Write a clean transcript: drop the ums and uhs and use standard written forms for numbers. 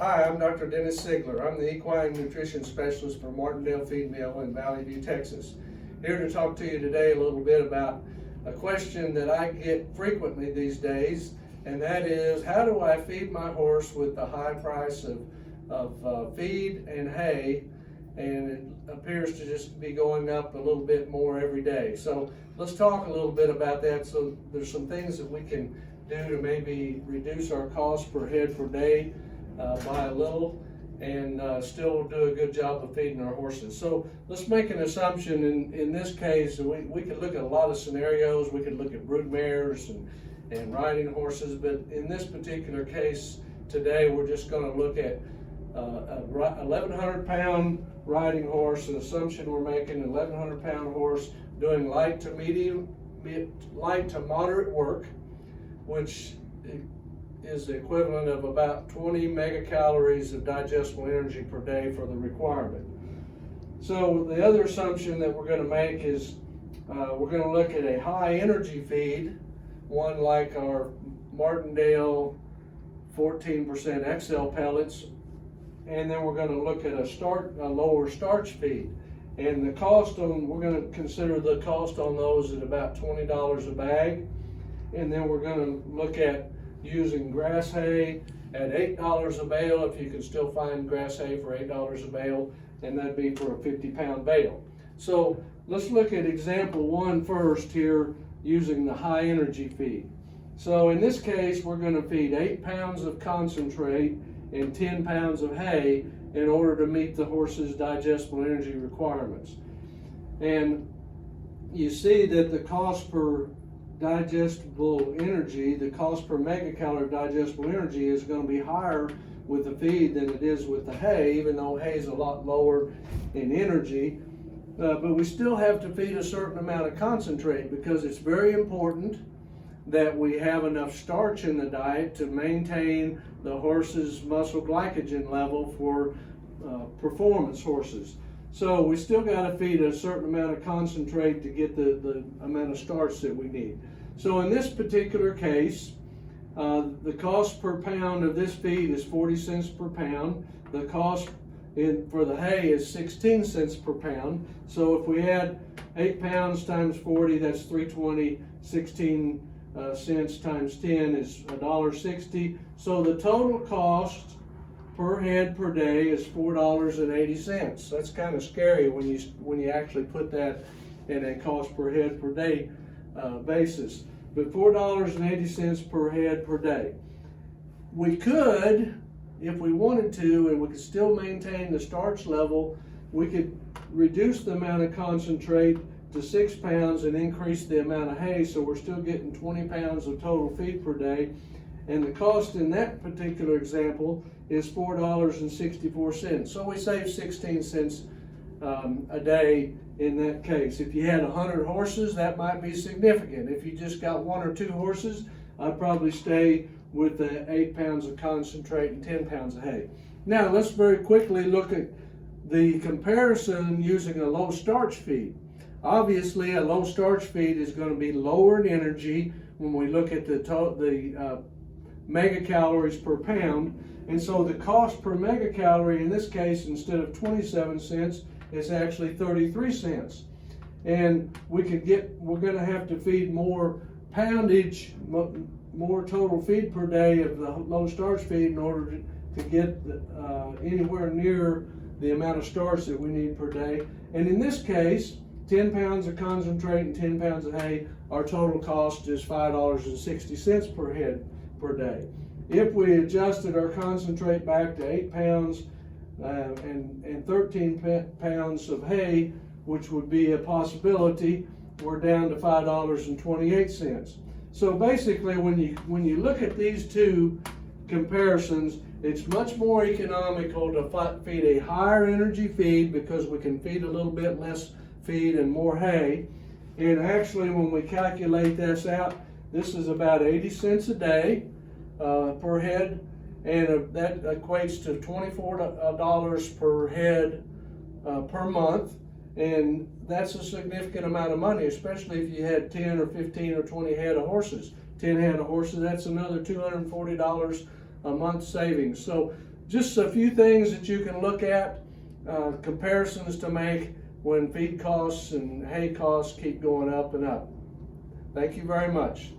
Hi, I'm Dr. Dennis Sigler. I'm the Equine Nutrition Specialist for Martindale Feed Mill in Valley View, Texas. Here to talk to you today a little bit about a question that I get frequently these days, and that is, how do I feed my horse with the high price of feed and hay, and it appears to just be going up a little bit more every day. So let's talk a little bit about that. So there's some things that we can do to maybe reduce our cost per head per day by a little, and still do a good job of feeding our horses. So let's make an assumption in this case. We could look at a lot of scenarios. We could look at brood mares and riding horses, but in this particular case today, we're just going to look at a 1,100 pound riding horse. An assumption we're making: an 1,100 pound horse doing light to moderate work, which is the equivalent of about 20 megacalories of digestible energy per day for the requirement. So the other assumption that we're going to make is we're going to look at a high energy feed, one like our Martindale 14% XL pellets, and then we're going to look at a lower starch feed. And the cost on, we're going to consider the cost on those at about $20 a bag. And then we're going to look at using grass hay at $8 a bale, if you can still find grass hay for $8 a bale, and that'd be for a 50-pound bale. So let's look at example one first here, using the high energy feed. So in this case, we're going to feed 8 pounds of concentrate and 10 pounds of hay in order to meet the horse's digestible energy requirements. And you see that the cost per digestible energy, the cost per megacalorie of digestible energy, is going to be higher with the feed than it is with the hay, even though hay is a lot lower in energy. But we still have to feed a certain amount of concentrate, because it's very important that we have enough starch in the diet to maintain the horse's muscle glycogen level for performance horses. So we still got to feed a certain amount of concentrate to get the amount of starch that we need. So in this particular case, the cost per pound of this feed is 40 cents per pound. The cost for the hay is 16 cents per pound. So if we add 8 pounds times 40, that's $3.20. 16 cents times 10 is $1.60. So the total cost per head per day is $4.80. That's kind of scary when you actually put that in a cost per head per day basis. But $4.80 per head per day. We could, if we wanted to, and we could still maintain the starch level, we could reduce the amount of concentrate to 6 pounds and increase the amount of hay, so we're still getting 20 pounds of total feed per day. And the cost in that particular example is $4.64. So we save 16 cents a day in that case. If you had 100 horses, that might be significant. If you just got 1 or 2 horses, I'd probably stay with the 8 pounds of concentrate and 10 pounds of hay. Now let's very quickly look at the comparison using a low starch feed. Obviously, a low starch feed is going to be lower in energy when we look at the megacalories per pound. And so the cost per megacalorie in this case, instead of 27 cents, is actually 33 cents. And we're going to have to feed more poundage, more total feed per day of the low starch feed in order to get anywhere near the amount of starch that we need per day. And in this case, 10 pounds of concentrate and 10 pounds of hay, our total cost is $5.60 per head per day. If we adjusted our concentrate back to 8 pounds and 13 pounds of hay, which would be a possibility, we're down to $5.28. So basically, when you look at these two comparisons, it's much more economical to feed a higher energy feed, because we can feed a little bit less feed and more hay. And actually, when we calculate this out, this is about 80 cents a day per head, and that equates to $24 per head per month. And that's a significant amount of money, especially if you had 10 or 15 or 20 head of horses. 10 head of horses, that's another $240 a month savings. So just a few things that you can look at, comparisons to make when feed costs and hay costs keep going up and up. Thank you very much.